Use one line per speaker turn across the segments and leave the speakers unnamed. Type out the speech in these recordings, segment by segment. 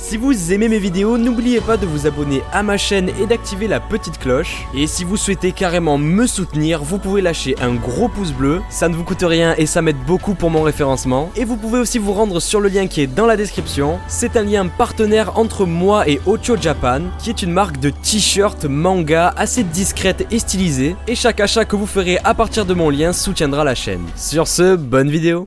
Si vous aimez mes vidéos, n'oubliez pas de vous abonner à ma chaîne et d'activer la petite cloche. Et si vous souhaitez carrément me soutenir, vous pouvez lâcher un gros pouce bleu, ça ne vous coûte rien et ça m'aide beaucoup pour mon référencement. Et vous pouvez aussi vous rendre sur le lien qui est dans la description. C'est un lien partenaire entre moi et Ocho Japan, qui est une marque de t-shirt manga assez discrète et stylisée. Et chaque achat que vous ferez à partir de mon lien soutiendra la chaîne. Sur ce, bonne vidéo.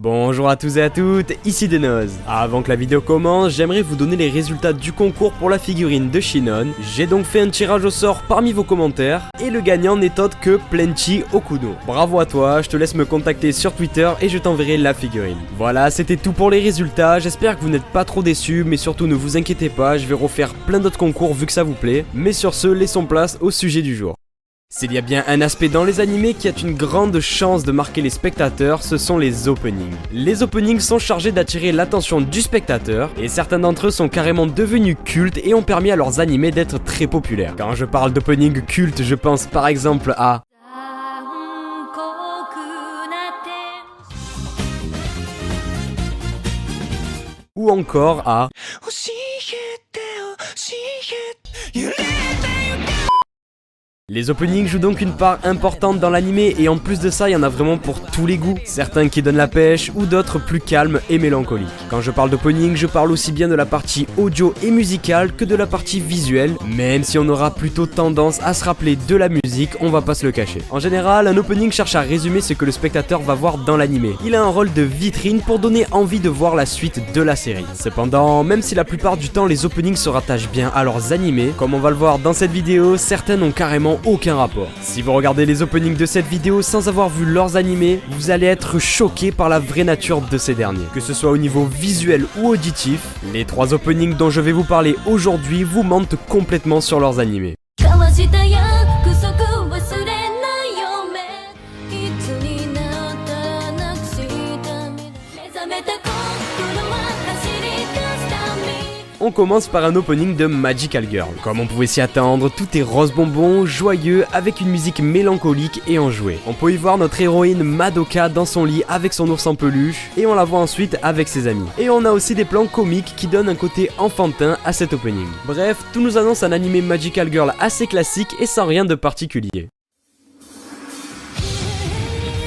Bonjour à tous et à toutes, ici Denoz. Avant que la vidéo commence, j'aimerais vous donner les résultats du concours pour la figurine de Shinon. J'ai donc fait un tirage au sort parmi vos commentaires, et le gagnant n'est autre que Plenty Okuno. Bravo à toi, je te laisse me contacter sur Twitter et je t'enverrai la figurine. Voilà, c'était tout pour les résultats, j'espère que vous n'êtes pas trop déçus, mais surtout ne vous inquiétez pas, je vais refaire plein d'autres concours vu que ça vous plaît. Mais sur ce, laissons place au sujet du jour. S'il y a bien un aspect dans les animés qui a une grande chance de marquer les spectateurs, ce sont les openings. Les openings sont chargés d'attirer l'attention du spectateur, et certains d'entre eux sont carrément devenus cultes et ont permis à leurs animés d'être très populaires. Quand je parle d'opening culte, je pense par exemple à... ou encore à... Les openings jouent donc une part importante dans l'animé et en plus de ça, il y en a vraiment pour tous les goûts. Certains qui donnent la pêche ou d'autres plus calmes et mélancoliques. Quand je parle d'opening, je parle aussi bien de la partie audio et musicale que de la partie visuelle, même si on aura plutôt tendance à se rappeler de la musique, on va pas se le cacher. En général, un opening cherche à résumer ce que le spectateur va voir dans l'animé. Il a un rôle de vitrine pour donner envie de voir la suite de la série. Cependant, même si la plupart du temps les openings se rattachent bien à leurs animés, comme on va le voir dans cette vidéo, certains n'ont carrément aucun rapport. Si vous regardez les openings de cette vidéo sans avoir vu leurs animés, vous allez être choqué par la vraie nature de ces derniers. Que ce soit au niveau visuel ou auditif, les 3 openings dont je vais vous parler aujourd'hui vous mentent complètement sur leurs animés. On commence par un opening de Magical Girl. Comme on pouvait s'y attendre, tout est rose bonbon, joyeux, avec une musique mélancolique et enjouée. On peut y voir notre héroïne Madoka dans son lit avec son ours en peluche, et on la voit ensuite avec ses amis. Et on a aussi des plans comiques qui donnent un côté enfantin à cet opening. Bref, tout nous annonce un animé Magical Girl assez classique et sans rien de particulier.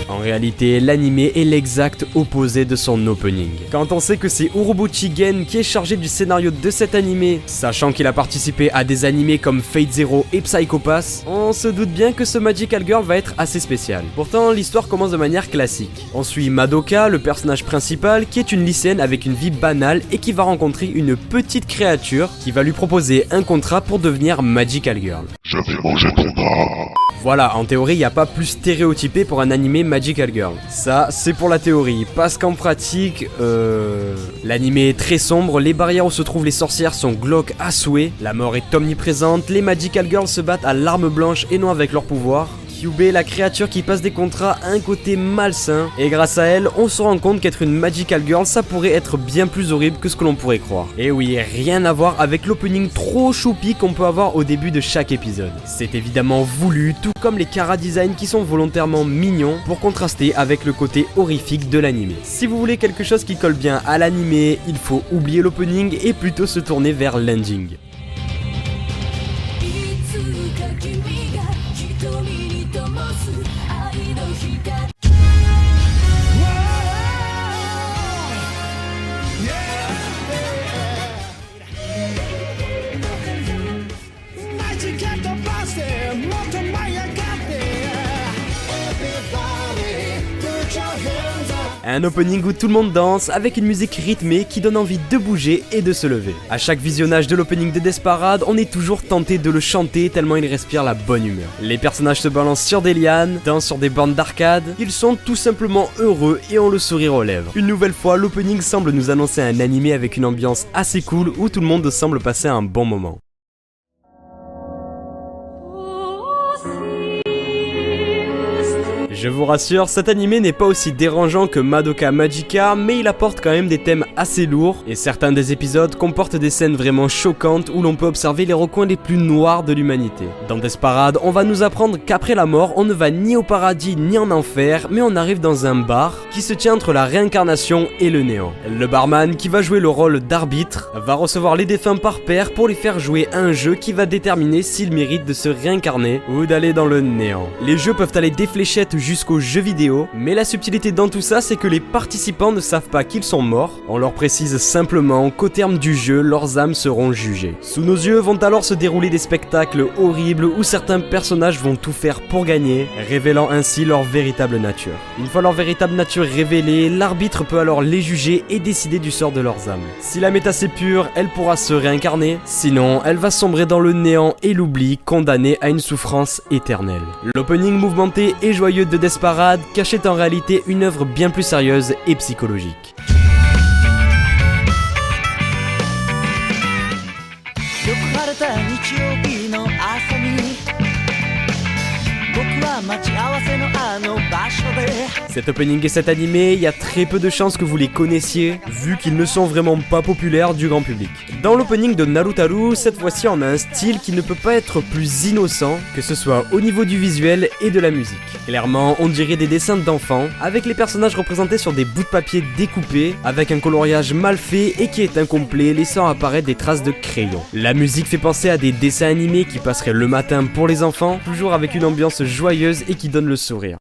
En réalité, l'animé est l'exact opposé de son opening. Quand on sait que c'est Urobuchi Gen qui est chargé du scénario de cet animé, sachant qu'il a participé à des animés comme Fate Zero et Psycho Pass, on se doute bien que ce Magical Girl va être assez spécial. Pourtant, l'histoire commence de manière classique. On suit Madoka, le personnage principal, qui est une lycéenne avec une vie banale et qui va rencontrer une petite créature qui va lui proposer un contrat pour devenir Magical Girl.
Je vais manger ton âme.
Voilà, en théorie, il n'y a pas plus stéréotypé pour un animé Magical Girl. Ça, c'est pour la théorie, parce qu'en pratique, l'animé est très sombre, les barrières où se trouvent les sorcières sont glauques à souhait, la mort est omniprésente, les Magical Girls se battent à l'arme blanche et non avec leur pouvoir. Kyubey, la créature qui passe des contrats, a un côté malsain, et grâce à elle, on se rend compte qu'être une Magical Girl, ça pourrait être bien plus horrible que ce que l'on pourrait croire. Et oui, rien à voir avec l'opening trop choupi qu'on peut avoir au début de chaque épisode. C'est évidemment voulu, tout comme les chara designs qui sont volontairement mignons pour contraster avec le côté horrifique de l'animé. Si vous voulez quelque chose qui colle bien à l'animé, il faut oublier l'opening et plutôt se tourner vers l'ending. Un opening où tout le monde danse avec une musique rythmée qui donne envie de bouger et de se lever. À chaque visionnage de l'opening de Desperate, on est toujours tenté de le chanter tellement il respire la bonne humeur. Les personnages se balancent sur des lianes, dansent sur des bornes d'arcade, ils sont tout simplement heureux et ont le sourire aux lèvres. Une nouvelle fois, l'opening semble nous annoncer un animé avec une ambiance assez cool où tout le monde semble passer un bon moment. Je vous rassure, cet animé n'est pas aussi dérangeant que Madoka Magica, mais il apporte quand même des thèmes assez lourds, et certains des épisodes comportent des scènes vraiment choquantes où l'on peut observer les recoins les plus noirs de l'humanité. Dans Desperate, on va nous apprendre qu'après la mort, on ne va ni au paradis ni en enfer, mais on arrive dans un bar qui se tient entre la réincarnation et le néant. Le barman, qui va jouer le rôle d'arbitre, va recevoir les défunts par paire pour les faire jouer à un jeu qui va déterminer s'ils méritent de se réincarner ou d'aller dans le néant. Les jeux peuvent aller des fléchettes jusqu'aux jeux vidéo, mais la subtilité dans tout ça, c'est que les participants ne savent pas qu'ils sont morts. On leur précise simplement qu'au terme du jeu, leurs âmes seront jugées. Sous nos yeux vont alors se dérouler des spectacles horribles où certains personnages vont tout faire pour gagner, révélant ainsi leur véritable nature. Une fois leur véritable nature révélée, l'arbitre peut alors les juger et décider du sort de leurs âmes. Si l'âme est assez pure, elle pourra se réincarner, sinon elle va sombrer dans le néant et l'oubli, condamnée à une souffrance éternelle. L'opening mouvementé et joyeux de Desperate cachait en réalité une œuvre bien plus sérieuse et psychologique. Cet opening et cet animé, il y a très peu de chances que vous les connaissiez, vu qu'ils ne sont vraiment pas populaires du grand public. Dans l'opening de Narutaru, cette fois-ci on a un style qui ne peut pas être plus innocent, que ce soit au niveau du visuel et de la musique. Clairement, on dirait des dessins d'enfants, avec les personnages représentés sur des bouts de papier découpés, avec un coloriage mal fait et qui est incomplet, laissant apparaître des traces de crayon. La musique fait penser à des dessins animés qui passeraient le matin pour les enfants, toujours avec une ambiance joyeuse et qui donne le sourire.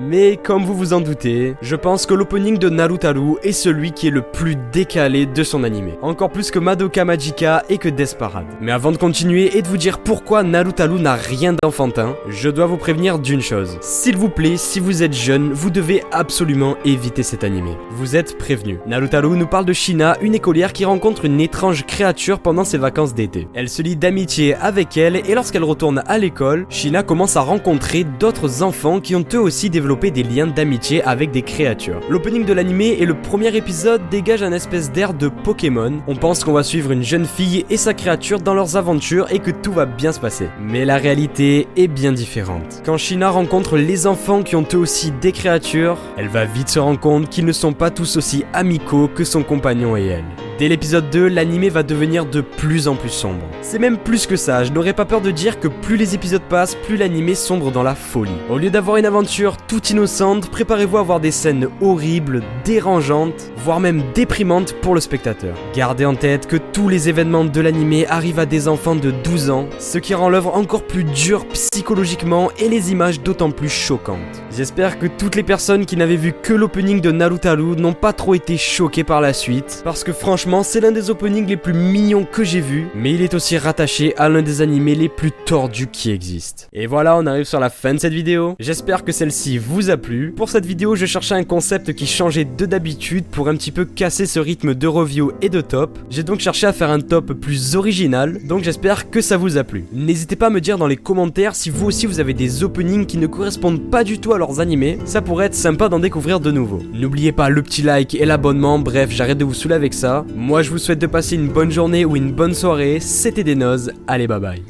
Mais comme vous vous en doutez, je pense que l'opening de Narutaru est celui qui est le plus décalé de son animé. Encore plus que Madoka Magica et que Desperate. Mais avant de continuer et de vous dire pourquoi Narutaru n'a rien d'enfantin, je dois vous prévenir d'une chose. S'il vous plaît, si vous êtes jeune, vous devez absolument éviter cet animé. Vous êtes prévenus. Narutaru nous parle de Shina, une écolière qui rencontre une étrange créature pendant ses vacances d'été. Elle se lie d'amitié avec elle et lorsqu'elle retourne à l'école, Shina commence à rencontrer d'autres enfants qui ont eux aussi développé des liens d'amitié avec des créatures. L'opening de l'animé et le premier épisode dégagent un espèce d'air de Pokémon. On pense qu'on va suivre une jeune fille et sa créature dans leurs aventures et que tout va bien se passer. Mais la réalité est bien différente. Quand Shina rencontre les enfants qui ont eux aussi des créatures, elle va vite se rendre compte qu'ils ne sont pas tous aussi amicaux que son compagnon et elle. Dès l'épisode 2, l'animé va devenir de plus en plus sombre. C'est même plus que ça, je n'aurais pas peur de dire que plus les épisodes passent, plus l'animé sombre dans la folie. Au lieu d'avoir une aventure toute innocente, préparez-vous à voir des scènes horribles, dérangeantes, voire même déprimantes pour le spectateur. Gardez en tête que tous les événements de l'animé arrivent à des enfants de 12 ans, ce qui rend l'œuvre encore plus dure psychologiquement et les images d'autant plus choquantes. J'espère que toutes les personnes qui n'avaient vu que l'opening de Narutaru n'ont pas trop été choquées par la suite, parce que franchement, c'est l'un des openings les plus mignons que j'ai vu, mais il est aussi rattaché à l'un des animés les plus tordus qui existent. Et voilà, on arrive sur la fin de cette vidéo. J'espère que celle-ci vous a plu. Pour cette vidéo, je cherchais un concept qui changeait de d'habitude pour un petit peu casser ce rythme de review et de top. J'ai donc cherché à faire un top plus original, donc j'espère que ça vous a plu. N'hésitez pas à me dire dans les commentaires si vous aussi vous avez des openings qui ne correspondent pas du tout à leurs animés. Ça pourrait être sympa d'en découvrir de nouveaux. N'oubliez pas le petit like et l'abonnement, bref, j'arrête de vous saouler avec ça. Moi je vous souhaite de passer une bonne journée ou une bonne soirée, c'était des nozes, allez bye bye.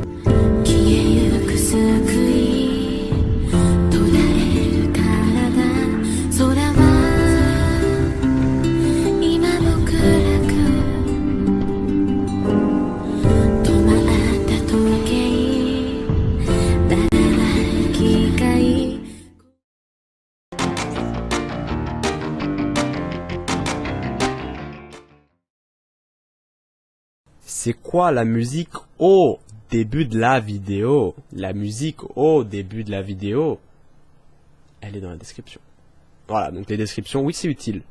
C'est quoi la musique au début de la vidéo? La musique au début de la vidéo, elle est dans la description. Voilà, donc les descriptions, oui c'est utile.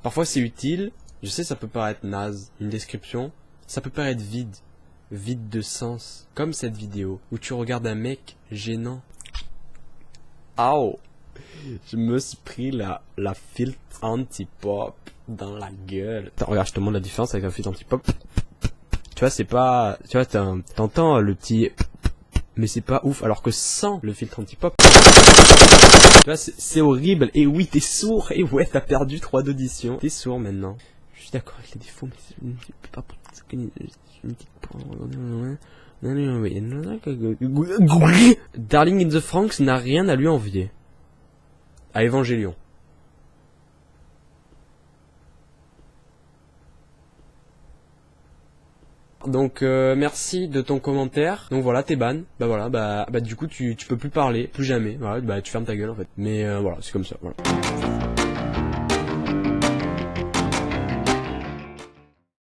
Parfois c'est utile, je sais ça peut paraître naze, une description, ça peut paraître vide, vide de sens. Comme cette vidéo, où tu regardes un mec gênant. Aouh! Je me suis pris la filtre anti-pop dans la gueule. Attends, regarde, je te montre la différence avec un filtre anti-pop. Tu vois, c'est pas... Tu vois, t'entends le petit... Mais c'est pas ouf, alors que sans le filtre anti-pop... Tu vois, c'est horrible. Et oui, t'es sourd. Et ouais, t'as perdu 3 d'audition. T'es sourd maintenant. Je suis d'accord avec les défauts, mais je ne peux pas... Darling in the Franxx n'a rien à lui envier. À Evangelion. Donc merci de ton commentaire. Donc voilà, t'es ban. Bah voilà, bah du coup tu peux plus parler, plus jamais. Voilà, bah tu fermes ta gueule en fait. Mais voilà, c'est comme ça, voilà.